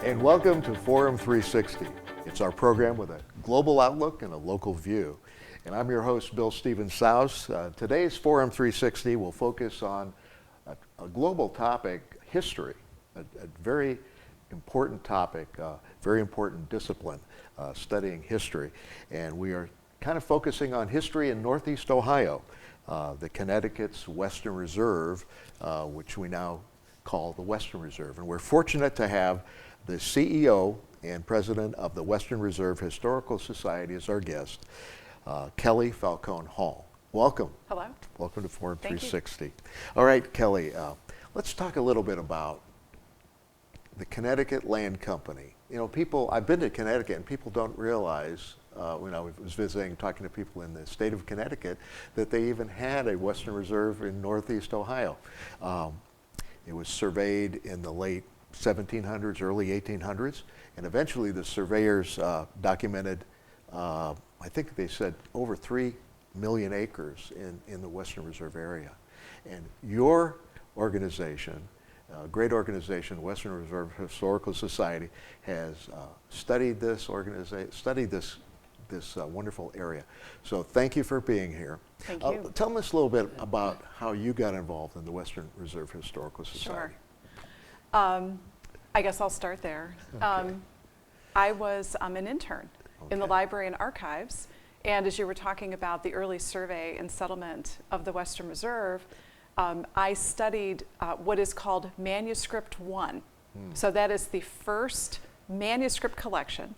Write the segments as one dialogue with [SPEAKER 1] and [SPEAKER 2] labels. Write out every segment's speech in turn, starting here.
[SPEAKER 1] And welcome to Forum 360. It's our program with a global outlook and a local view. And I'm your host, Bill Steven Saus. Today's Forum 360 will focus on a global topic, history, a very important topic, very important discipline, studying history. And we are kind of focusing on history in Northeast Ohio, the Connecticut's Western Reserve, which we now call the Western Reserve. And we're fortunate to have the CEO and president of the Western Reserve Historical Society as our guest, Kelly Falcone-Hall. Welcome.
[SPEAKER 2] Hello.
[SPEAKER 1] Welcome to Forum
[SPEAKER 2] Thank
[SPEAKER 1] 360. You. All right, Kelly, let's talk a little bit about the Connecticut Land Company. You know, I've been to Connecticut and people don't realize, when I was visiting, talking to people in the state of Connecticut, that they even had a Western Reserve in Northeast Ohio. It was surveyed in the late 1700s, early 1800s, and eventually the surveyors documented, I think they said, over 3 million acres in the Western Reserve area. And your organization, great organization, Western Reserve Historical Society, has studied this wonderful area. So thank you for being here.
[SPEAKER 2] Thank you.
[SPEAKER 1] Tell us a little bit about how you got involved in the Western Reserve Historical Society.
[SPEAKER 2] Sure. I guess I'll start there.
[SPEAKER 1] Okay.
[SPEAKER 2] I was an intern in the library and archives, and as you were talking about the early survey and settlement of the Western Reserve, I studied what is called Manuscript 1. So that is the first manuscript collection,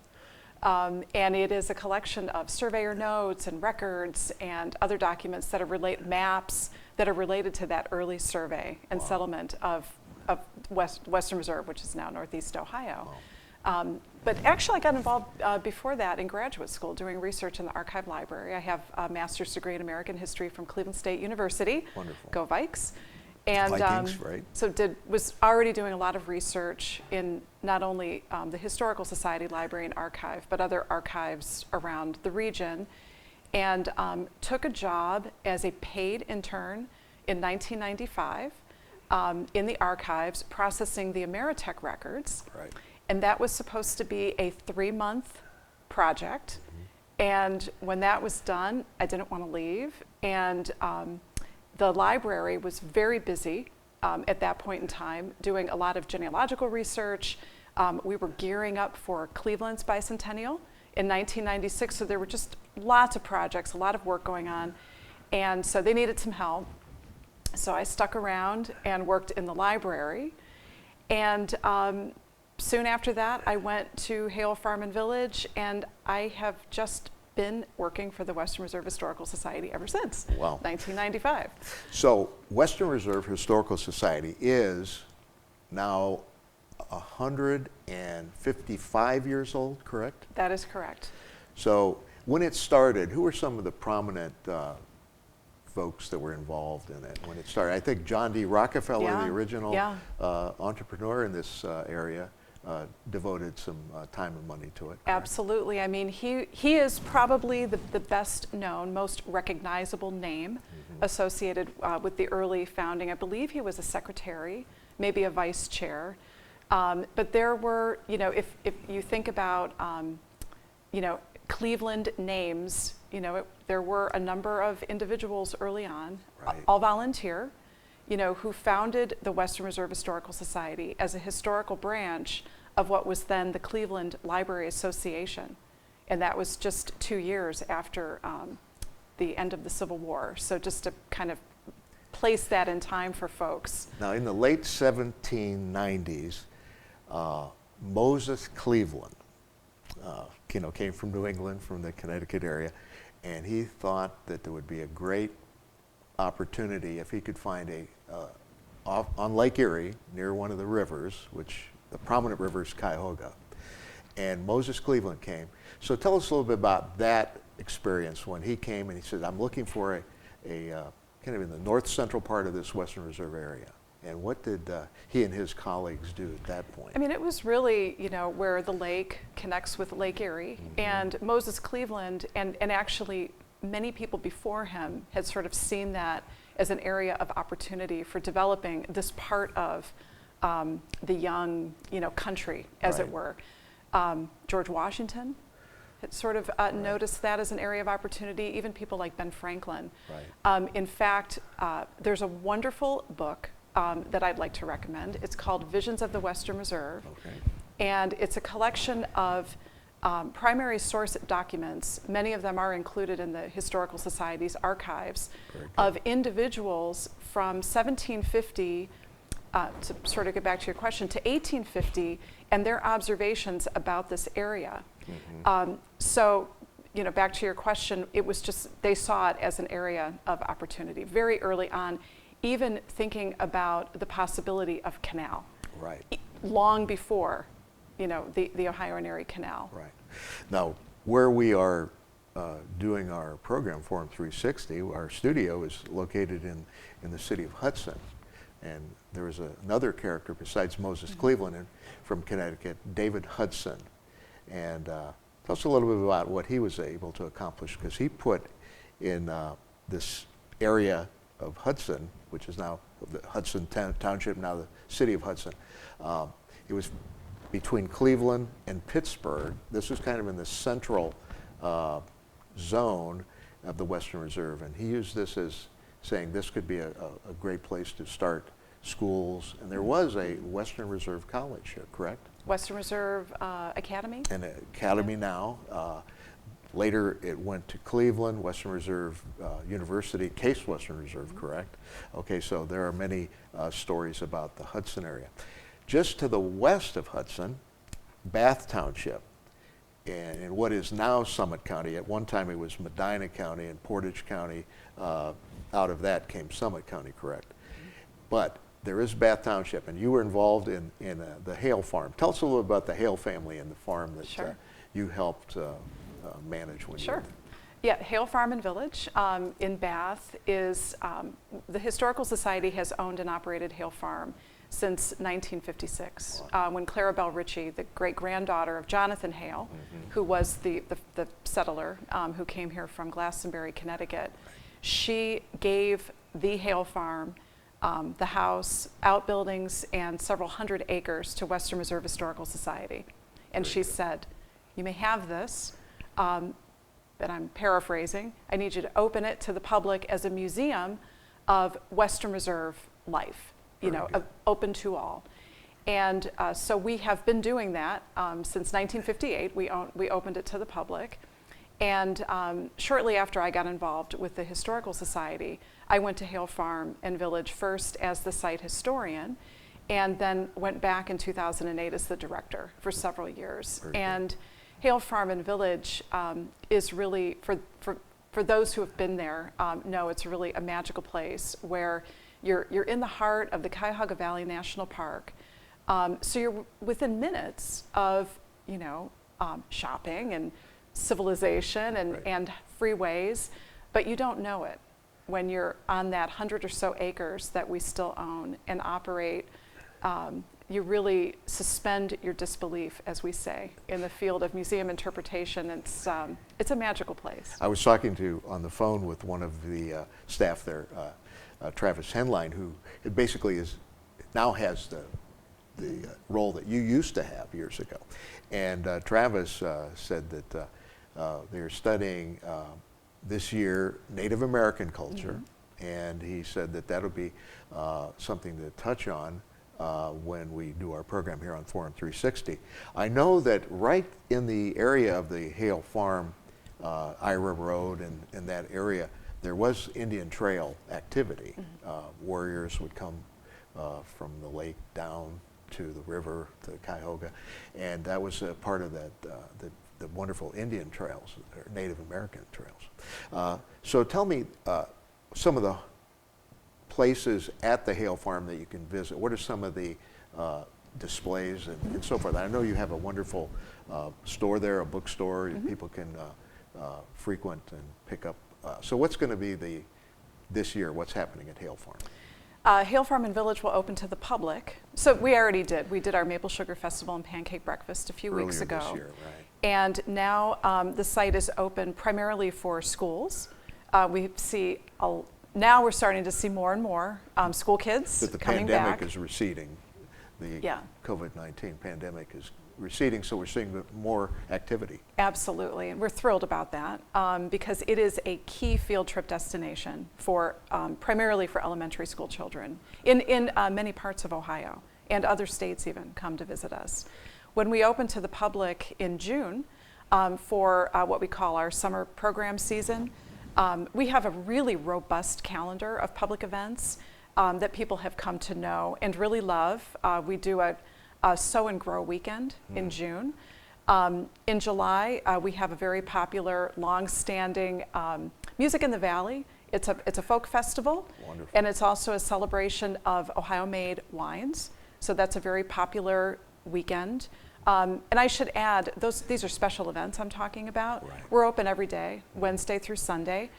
[SPEAKER 2] and it is a collection of surveyor notes and records and other documents that are maps that are related to that early survey and settlement of Western Reserve, which is now Northeast Ohio.
[SPEAKER 1] Wow.
[SPEAKER 2] But actually I got involved before that in graduate school doing research in the archive library. I have a master's degree in American history from Cleveland State University.
[SPEAKER 1] Wonderful.
[SPEAKER 2] Go Vikes. And
[SPEAKER 1] Vikings, right?
[SPEAKER 2] So was already doing a lot of research in not only the Historical Society Library and Archive, but other archives around the region, and took a job as a paid intern in 1995 in the archives processing the Ameritech records.
[SPEAKER 1] Right.
[SPEAKER 2] And that was supposed to be a 3-month project. And when that was done, I didn't want to leave. And the library was very busy at that point in time, doing a lot of genealogical research. We were gearing up for Cleveland's bicentennial in 1996. So there were just lots of projects, a lot of work going on. And so they needed some help. So I stuck around and worked in the library. And soon after that, I went to Hale Farm and Village, and I have just been working for the Western Reserve Historical Society ever since.
[SPEAKER 1] Wow.
[SPEAKER 2] 1995.
[SPEAKER 1] So Western Reserve Historical Society is now 155 years old, correct?
[SPEAKER 2] That is correct.
[SPEAKER 1] So when it started, who were some of the prominent folks that were involved in it when it started? I think John D. Rockefeller, the original entrepreneur in this area, devoted some time and money to it. Correct?
[SPEAKER 2] Absolutely. I mean, he is probably the best known, most recognizable name associated with the early founding. I believe he was a secretary, maybe a vice chair. But there were, if you think about, Cleveland names, there were a number of individuals early on, all volunteer, who founded the Western Reserve Historical Society as a historical branch of what was then the Cleveland Library Association. And that was just 2 years after the end of the Civil War. So just to kind of place that in time for folks.
[SPEAKER 1] Now, in the late 1790s, Moses Cleveland, came from New England, from the Connecticut area, and he thought that there would be a great opportunity if he could find on Lake Erie, near one of the rivers, which the prominent river is Cuyahoga, and Moses Cleveland came. So tell us a little bit about that experience when he came and he said, I'm looking for a kind of in the north central part of this Western Reserve area. And what did he and his colleagues do at that point?
[SPEAKER 2] I mean, it was really, you know, where the lake connects with Lake Erie, and Moses Cleveland, and actually many people before him had sort of seen that as an area of opportunity for developing this part of the young, you know, country, as it were. George Washington had sort of noticed that as an area of opportunity, even people like Ben Franklin. In fact, there's a wonderful book that I'd like to recommend. It's called Visions of the Western Reserve. And it's a collection of primary source documents. Many of them are included in the Historical Society's archives of individuals from 1750, to sort of get back to your question, to 1850, and their observations about this area. So, you know, back to your question, it was just, they saw it as an area of opportunity very early on, even thinking about the possibility of canal. Long before, you know, the Ohio and Erie Canal.
[SPEAKER 1] Now, where we are doing our program, Forum 360, our studio is located in the city of Hudson. And there is another character besides Moses Cleveland from Connecticut, David Hudson. And tell us a little bit about what he was able to accomplish, because he put in this area of Hudson, which is now the Hudson Township, now the city of Hudson. It was between Cleveland and Pittsburgh. This was kind of in the central zone of the Western Reserve. And he used this as saying this could be a great place to start schools. And there was a Western Reserve College here, correct?
[SPEAKER 2] Western Reserve Academy?
[SPEAKER 1] An academy now. Later it went to Cleveland, Western Reserve University, Case Western Reserve, correct? Okay, so there are many stories about the Hudson area. Just to the west of Hudson, Bath Township, and in what is now Summit County. At one time it was Medina County and Portage County. Out of that came Summit County, correct? But there is Bath Township, and you were involved in the Hale Farm. Tell us a little about the Hale family and the farm that you helped manage when you were there.
[SPEAKER 2] Yeah, Hale Farm and Village in Bath is, the Historical Society has owned and operated Hale Farm since 1956, when Clarabelle Ritchie, the great-granddaughter of Jonathan Hale, who was the settler who came here from Glastonbury, Connecticut, she gave the Hale Farm, the house, outbuildings, and several hundred acres to Western Reserve Historical Society. And she said, you may have this, but I'm paraphrasing, I need you to open it to the public as a museum of Western Reserve life. You know, open to all. And so we have been doing that since 1958. We opened it to the public. And shortly after I got involved with the Historical Society, I went to Hale Farm and Village first as the site historian, and then went back in 2008 as the director for several years. And Hale Farm and Village is really, for those who have been there, know it's really a magical place where you're in the heart of the Cuyahoga Valley National Park. So you're within minutes of, you know, shopping and civilization and freeways, but you don't know it when you're on that 100 or so acres that we still own and operate. You really suspend your disbelief, as we say, in the field of museum interpretation. It's a magical place.
[SPEAKER 1] I was talking on the phone with one of the staff there, Travis Henline, who basically now has the role that you used to have years ago. And Travis said that they're studying this year Native American culture, and he said that that'll be something to touch on when we do our program here on Forum 360. I know that right in the area of the Hale Farm, Ira Road and that area, there was Indian Trail activity. Warriors would come from the lake down to the river, to Cuyahoga, and that was a part of that, the wonderful Indian trails, or Native American trails. So tell me some of the places at the Hale Farm that you can visit. What are some of the displays and so forth? I know you have a wonderful store there, a bookstore. People can frequent and pick up. So what's going to be this year, what's happening at Hale Farm?
[SPEAKER 2] Hale Farm and Village will open to the public. So we already did. We did our Maple Sugar Festival and Pancake Breakfast a few weeks ago.
[SPEAKER 1] Earlier this year, right.
[SPEAKER 2] And now the site is open primarily for schools. Now we're starting to see more and more school kids
[SPEAKER 1] But the
[SPEAKER 2] coming
[SPEAKER 1] pandemic
[SPEAKER 2] back.
[SPEAKER 1] is receding. The
[SPEAKER 2] Yeah.
[SPEAKER 1] COVID-19 pandemic is receding, so we're seeing more activity.
[SPEAKER 2] Absolutely, and we're thrilled about that because it is a key field trip destination for primarily for elementary school children in many parts of Ohio, and other states even come to visit us. When we open to the public in June for what we call our summer program season, we have a really robust calendar of public events that people have come to know and really love. We do a Sow and Grow weekend in June. In July, we have a very popular, long-standing Music in the Valley. It's a folk festival.
[SPEAKER 1] Wonderful.
[SPEAKER 2] And it's also a celebration of Ohio-made wines. So that's a very popular weekend. And I should add, these are special events I'm talking about.
[SPEAKER 1] Right.
[SPEAKER 2] We're open every day, Wednesday through Sunday.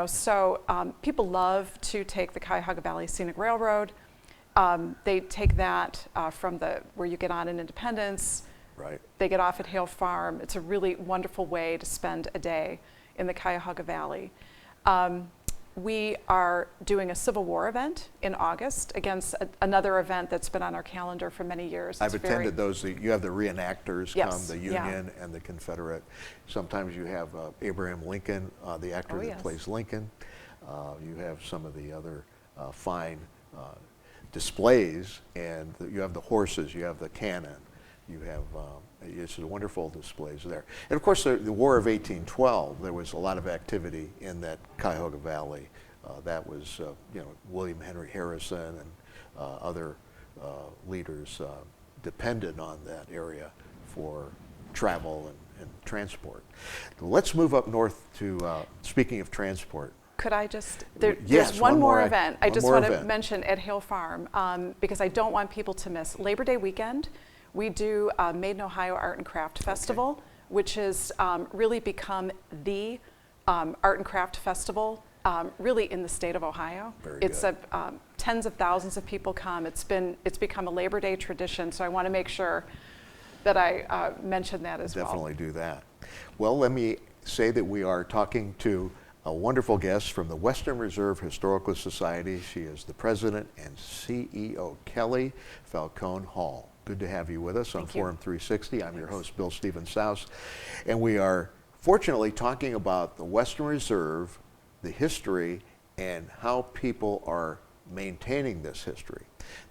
[SPEAKER 2] So people love to take the Cuyahoga Valley Scenic Railroad. They take that from where you get on in Independence.
[SPEAKER 1] Right.
[SPEAKER 2] They get off at Hale Farm. It's a really wonderful way to spend a day in the Cuyahoga Valley. We are doing a Civil War event in August against another event that's been on our calendar for many years.
[SPEAKER 1] I've attended those. You have the reenactors
[SPEAKER 2] Yes,
[SPEAKER 1] come, the Union and the Confederate. Sometimes you have Abraham Lincoln, the actor that
[SPEAKER 2] yes.
[SPEAKER 1] plays Lincoln. You have some of the other fine displays, and you have the horses, you have the cannon, you have, it's wonderful displays there. And of course, the War of 1812, there was a lot of activity in that Cuyahoga Valley. That was, William Henry Harrison and other leaders depended on that area for travel and transport. Let's move up north to, speaking of transport.
[SPEAKER 2] Could I just,
[SPEAKER 1] Yes,
[SPEAKER 2] there's one more event I
[SPEAKER 1] one
[SPEAKER 2] just
[SPEAKER 1] more
[SPEAKER 2] want to
[SPEAKER 1] event.
[SPEAKER 2] mention at Hale Farm because I don't want people to miss. Labor Day weekend, we do Maiden, Ohio Art and Craft Festival, which has really become the art and craft festival really in the state of Ohio.
[SPEAKER 1] Very
[SPEAKER 2] it's
[SPEAKER 1] good.
[SPEAKER 2] Tens of thousands of people come. It's become a Labor Day tradition, so I want to make sure that I mention that as well.
[SPEAKER 1] Definitely do that. Well, let me say that we are talking to a wonderful guest from the Western Reserve Historical Society. She is the president and CEO, Kelly Falcone-Hall. Good to have you with us on Forum 360. I'm your host, Bill Steven Saus, and we are fortunately talking about the Western Reserve, the history, and how people are maintaining this history.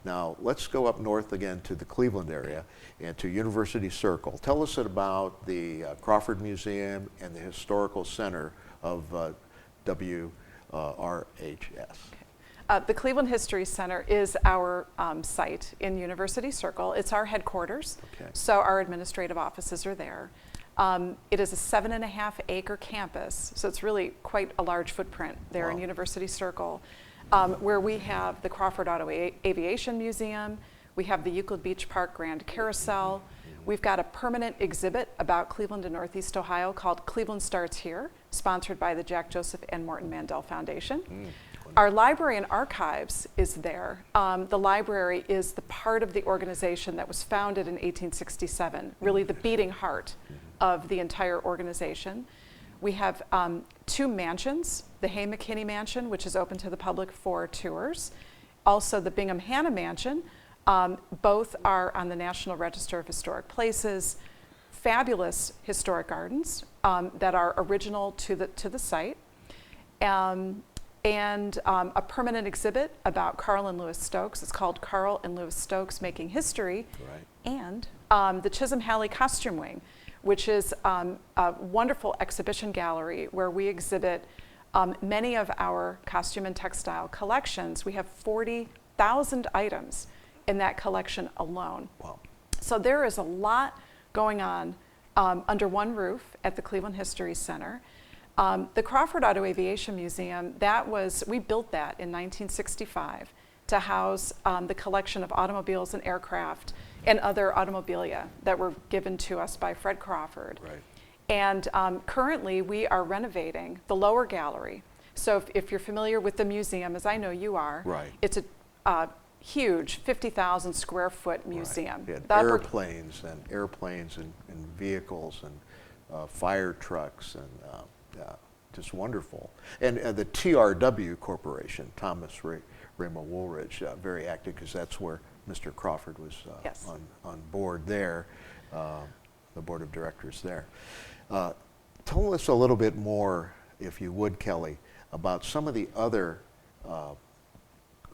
[SPEAKER 1] Now, let's go up north again to the Cleveland area and to University Circle. Tell us about the Crawford Museum and the Historical Center of WRHS.
[SPEAKER 2] The Cleveland History Center is our site in University Circle. It's our headquarters, so our administrative offices are there. It is a 7.5 acre campus, so it's really quite a large footprint there in University Circle, where we have the Crawford Auto Aviation Museum, we have the Euclid Beach Park Grand Carousel, we've got a permanent exhibit about Cleveland and Northeast Ohio called Cleveland Starts Here, sponsored by the Jack Joseph and Morton Mandel Foundation. Our library and archives is there. The library is the part of the organization that was founded in 1867, really the beating heart of the entire organization. We have 2 mansions, the Hay McKinney Mansion, which is open to the public for tours. Also the Bingham Hanna Mansion. Both are on the National Register of Historic Places. Fabulous historic gardens that are original to the site. And a permanent exhibit about Carl and Lewis Stokes. It's called Carl and Lewis Stokes Making History.
[SPEAKER 1] Right.
[SPEAKER 2] And the Chisholm Halley Costume Wing, which is a wonderful exhibition gallery where we exhibit many of our costume and textile collections. We have 40,000 items in that collection alone.
[SPEAKER 1] Wow.
[SPEAKER 2] So there is a lot going on under one roof at the Cleveland History Center. The Crawford Auto Aviation Museum, we built that in 1965 to house the collection of automobiles and aircraft and other automobilia that were given to us by Fred Crawford.
[SPEAKER 1] Right.
[SPEAKER 2] And currently we are renovating the lower gallery. So if you're familiar with the museum, as I know you are,
[SPEAKER 1] Right.
[SPEAKER 2] it's huge 50,000 square foot museum.
[SPEAKER 1] Right.
[SPEAKER 2] The upper-
[SPEAKER 1] Airplanes and vehicles and fire trucks and just wonderful. And the TRW Corporation, Thomas Raymond Woolridge, very active because that's where Mr. Crawford was
[SPEAKER 2] Yes.
[SPEAKER 1] on board there, the board of directors there. Tell us a little bit more, if you would, Kelly, about some of the other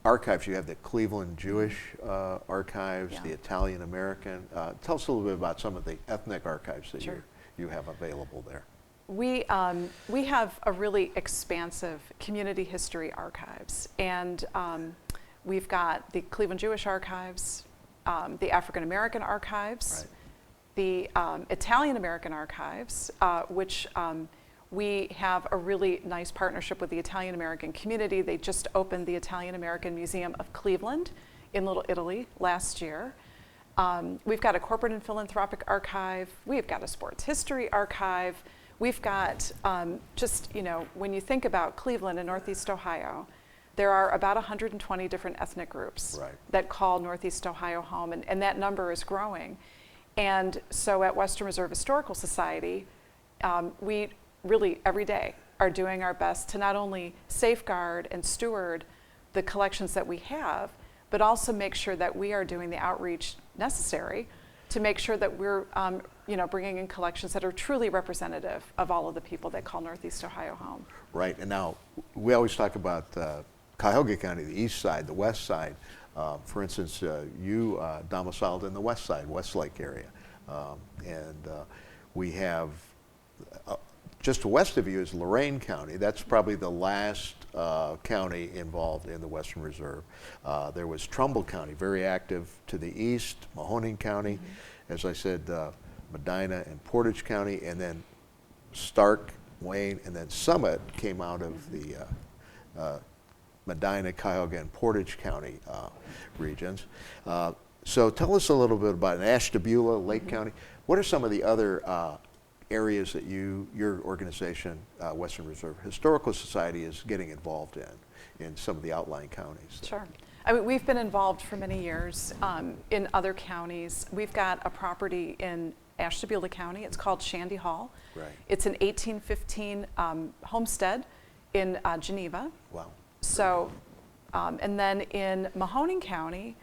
[SPEAKER 1] archives. You have the Cleveland Jewish archives,
[SPEAKER 2] Yeah.
[SPEAKER 1] the Italian American. Tell us a little bit about some of the ethnic archives that
[SPEAKER 2] Sure.
[SPEAKER 1] you have available there.
[SPEAKER 2] We have a really expansive community history archives, and we've got the Cleveland Jewish archives, the African American archives,
[SPEAKER 1] Right.
[SPEAKER 2] the Italian American archives, which we have a really nice partnership with the Italian American community. They just opened the Italian American Museum of Cleveland in Little Italy last year. We've got a corporate and philanthropic archive. We've got a sports history archive. We've got just, when you think about Cleveland and Northeast Ohio, there are about 120 different ethnic groups
[SPEAKER 1] Right.
[SPEAKER 2] that call Northeast Ohio home, and that number is growing. And so at Western Reserve Historical Society, we really every day are doing our best to not only safeguard and steward the collections that we have, but also make sure that we are doing the outreach necessary to make sure that we're bringing in collections that are truly representative of all of the people that call Northeast Ohio home.
[SPEAKER 1] Right, and now we always talk about Cuyahoga County, the east side, the west side. For instance, you domiciled in the west side, Westlake area. And we have, just west of you is Lorain County. That's probably the last county involved in the Western Reserve. There was Trumbull County, very active to the east, Mahoning County, as I said, Medina and Portage County, and then Stark, Wayne, and then Summit came out of the Medina, Cuyahoga, and Portage County regions. So tell us a little bit about Ashtabula, Lake County. What are some of the other areas that your organization, Western Reserve Historical Society, is getting involved in some of the outlying counties?
[SPEAKER 2] Sure. I mean, we've been involved for many years in other counties. We've got a property in Ashtabula County. It's called Shandy Hall.
[SPEAKER 1] Right.
[SPEAKER 2] It's an 1815 homestead in Geneva.
[SPEAKER 1] Wow.
[SPEAKER 2] So, and then in Mahoning County,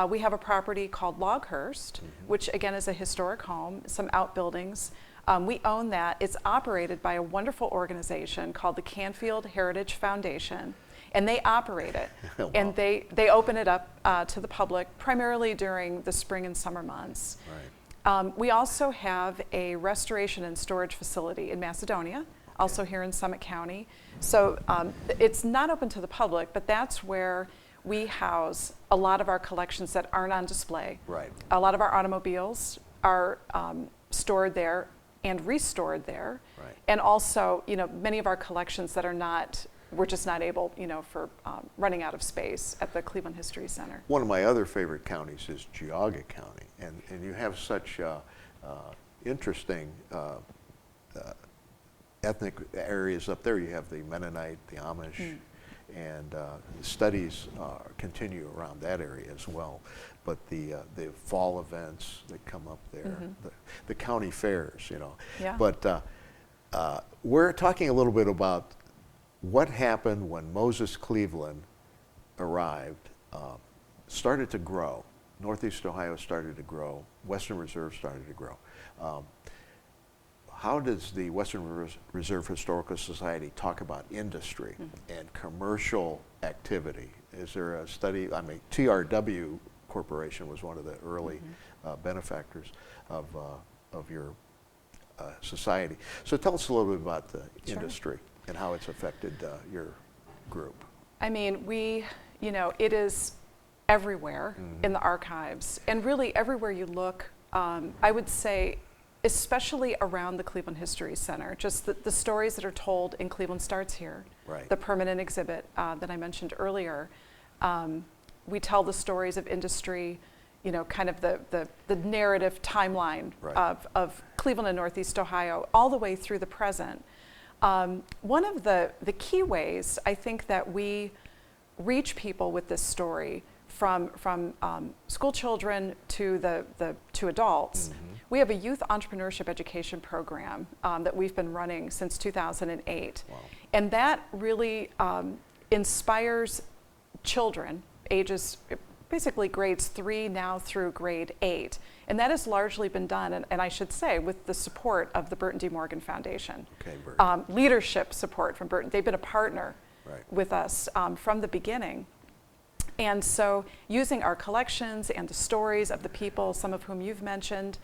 [SPEAKER 2] we have a property called Loghurst, which again is a historic home, some outbuildings. We own that. It's operated by a wonderful organization called the Canfield Heritage Foundation, and they operate it.
[SPEAKER 1] Wow.
[SPEAKER 2] And they open it up to the public primarily during the spring and summer months.
[SPEAKER 1] Right.
[SPEAKER 2] We also have a restoration and storage facility in Macedonia, also here in Summit County. So it's not open to the public, but that's where we house a lot of our collections that aren't on display.
[SPEAKER 1] Right.
[SPEAKER 2] A lot of our automobiles are stored there and restored there.
[SPEAKER 1] Right.
[SPEAKER 2] And also, many of our collections that are not, we're just not able, for running out of space at the Cleveland History Center.
[SPEAKER 1] One of my other favorite counties is Geoga County, and you have such interesting ethnic areas up there. You have the Mennonite, the Amish, and the studies continue around that area as well. But the fall events that come up there, the county fairs,
[SPEAKER 2] Yeah.
[SPEAKER 1] But we're talking a little bit about what happened when Moses Cleveland arrived, started to grow. Northeast Ohio started to grow. Western Reserve started to grow. How does the Western Reserve Historical Society talk about industry and commercial activity? Is there a study? I mean, TRW Corporation was one of the early benefactors of your society. So tell us a little bit about the industry and how it's affected your group.
[SPEAKER 2] I mean, it is everywhere in the archives, and really everywhere you look. I would say, especially around the Cleveland History Center, just the stories that are told in Cleveland Starts Here,
[SPEAKER 1] Right.
[SPEAKER 2] the permanent exhibit that I mentioned earlier. We tell the stories of industry, kind of the narrative timeline
[SPEAKER 1] Right.
[SPEAKER 2] of Cleveland and Northeast Ohio all the way through the present. One of the key ways I think that we reach people with this story from school children to to adults. We have a youth entrepreneurship education program that we've been running since 2008.
[SPEAKER 1] Wow.
[SPEAKER 2] And that really inspires children, ages basically grades 3 now through grade 8. And that has largely been done, and I should say, with the support of the Burton D. Morgan Foundation.
[SPEAKER 1] Okay, Burton.
[SPEAKER 2] Leadership support from Burton. They've been a partner
[SPEAKER 1] Right.
[SPEAKER 2] with us from the beginning. And so using our collections and the stories of the people, some of whom you've mentioned,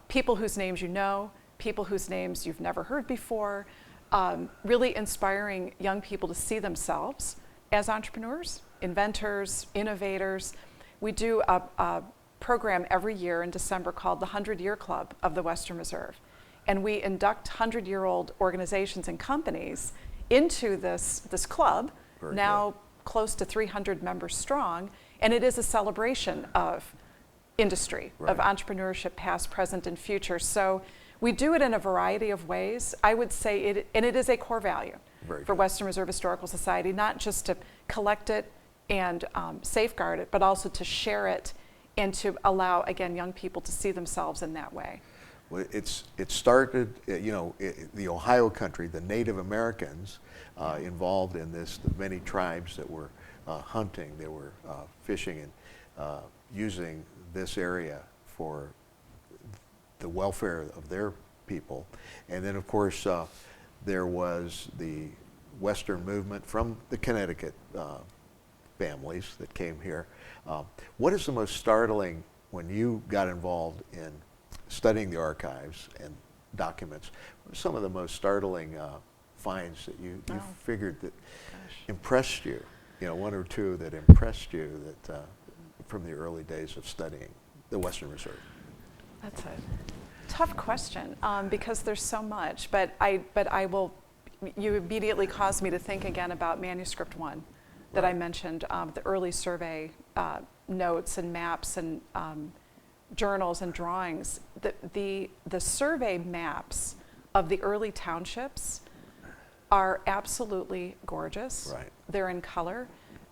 [SPEAKER 2] people whose names you know, people whose names you've never heard before, really inspiring young people to see themselves as entrepreneurs, inventors, innovators. We do a program every year in December called the 100-Year Club of the Western Reserve. And we induct 100-year-old organizations and companies into this club,
[SPEAKER 1] Very
[SPEAKER 2] now close to 300 members strong, and it is a celebration of industry, of
[SPEAKER 1] Right.
[SPEAKER 2] entrepreneurship, past, present, and future. So we do it in a variety of ways. I would say it is a core value
[SPEAKER 1] Very
[SPEAKER 2] for
[SPEAKER 1] good.
[SPEAKER 2] Western Reserve Historical Society, not just to collect it and safeguard it, but also to share it and to allow, again, young people to see themselves in that way.
[SPEAKER 1] Well, it started, the Ohio country, the Native Americans involved in this, the many tribes that were hunting, they were fishing and using this area for the welfare of their people. And then, of course, there was the Western movement from the Connecticut families that came here. What is the most startling when you got involved in studying the archives and documents? What are some of the most startling finds that you figured that impressed you? One or two that impressed you that from the early days of studying the Western Reserve.
[SPEAKER 2] That's a tough question because there's so much, but I will. You immediately caused me to think again about Manuscript 1 that I mentioned, the early survey notes and maps and journals and drawings. The survey maps of the early townships are absolutely gorgeous.
[SPEAKER 1] Right.
[SPEAKER 2] They're in color.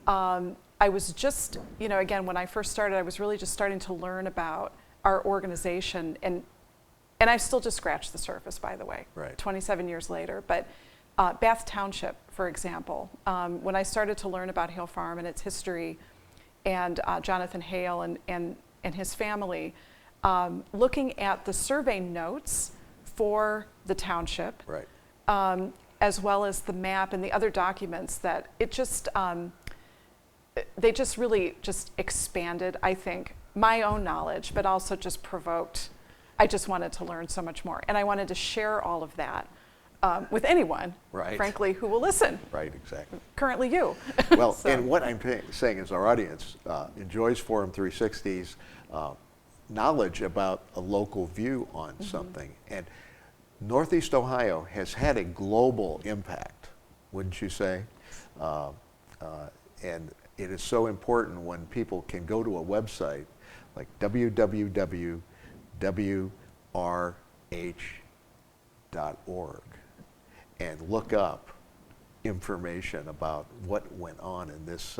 [SPEAKER 2] I was just, again, when I first started, I was really just starting to learn about our organization, and I've still just scratched the surface, by the way,
[SPEAKER 1] Right.
[SPEAKER 2] 27 years later. But Bath Township, for example, when I started to learn about Hale Farm and its history, and Jonathan Hale and his family, looking at the survey notes for the township,
[SPEAKER 1] Right.
[SPEAKER 2] as well as the map and the other documents, that it just, they just really just expanded, I think, my own knowledge, but also just provoked, I just wanted to learn so much more. And I wanted to share all of that with anyone,
[SPEAKER 1] Right.
[SPEAKER 2] frankly, who will listen.
[SPEAKER 1] Right, exactly.
[SPEAKER 2] Currently you.
[SPEAKER 1] Well,
[SPEAKER 2] So-
[SPEAKER 1] and what I'm saying is our audience enjoys Forum 360's knowledge about a local view on something. And Northeast Ohio has had a global impact, wouldn't you say? And it is so important when people can go to a website like www.wrh.org and look up information about what went on in this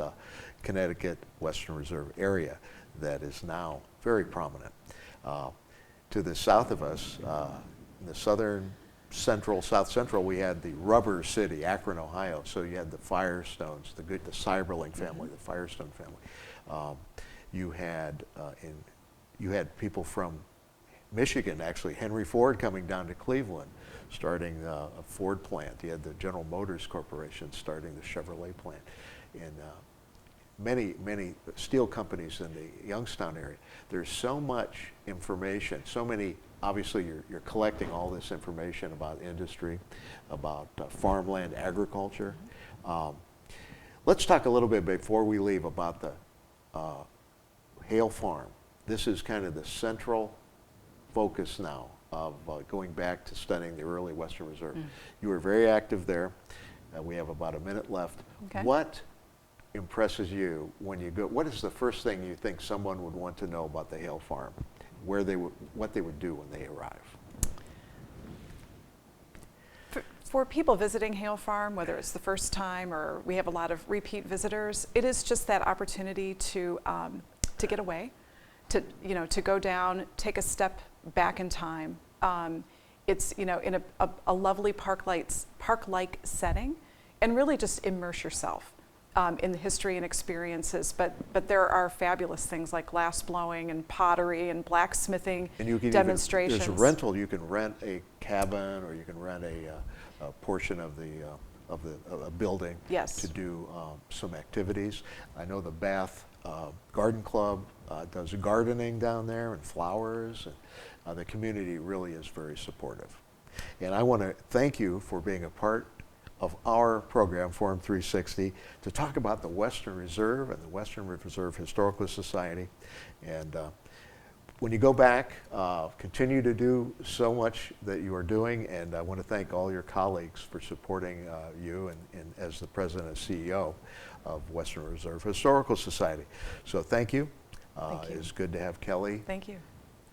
[SPEAKER 1] Connecticut Western Reserve area that is now very prominent. To the south of us, in the south central, we had the Rubber City, Akron, Ohio. So you had the Firestones, the Cyberling family, the Firestone family. You had people from Michigan, actually, Henry Ford coming down to Cleveland, starting a Ford plant. You had the General Motors Corporation starting the Chevrolet plant. And many steel companies in the Youngstown area. There's so much information, so many, obviously you're collecting all this information about industry, about farmland, agriculture. Let's talk a little bit before we leave about the Hale Farm. This is kind of the central focus now of going back to studying the early Western Reserve. You were very active there. We have about a minute left.
[SPEAKER 2] Okay.
[SPEAKER 1] What impresses you when you go? What is the first thing you think someone would want to know about the Hale Farm? What they would do when they arrive?
[SPEAKER 2] For people visiting Hale Farm, whether it's the first time or we have a lot of repeat visitors, it is just that opportunity to get away, to go down, take a step back in time. It's in a lovely park-like setting, and really just immerse yourself in the history and experiences. But there are fabulous things like glass blowing and pottery and blacksmithing
[SPEAKER 1] And you can
[SPEAKER 2] demonstrations.
[SPEAKER 1] there's a rental. You can rent a cabin, or you can rent a portion of a building
[SPEAKER 2] Yes.
[SPEAKER 1] to do some activities. I know the Bath Garden Club does gardening down there and flowers, and the community really is very supportive. And I want to thank you for being a part of our program, Forum 360, to talk about the Western Reserve and the Western Reserve Historical Society. And when you go back, continue to do so much that you are doing, and I want to thank all your colleagues for supporting you and as the president and CEO of Western Reserve Historical Society. So thank you.
[SPEAKER 2] Thank you.
[SPEAKER 1] It's good to have Kelly
[SPEAKER 2] Thank you.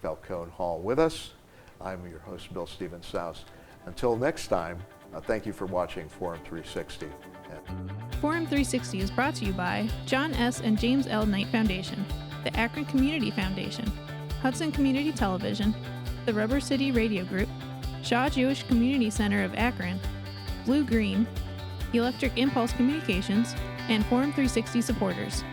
[SPEAKER 1] Falcone-Hall with us. I'm your host, Bill Steven Saus. Until next time, thank you for watching Forum 360.
[SPEAKER 3] Forum 360 is brought to you by John S. and James L. Knight Foundation, the Akron Community Foundation, Hudson Community Television, the Rubber City Radio Group, Shaw Jewish Community Center of Akron, Blue Green, Electric Impulse Communications, and Forum 360 supporters.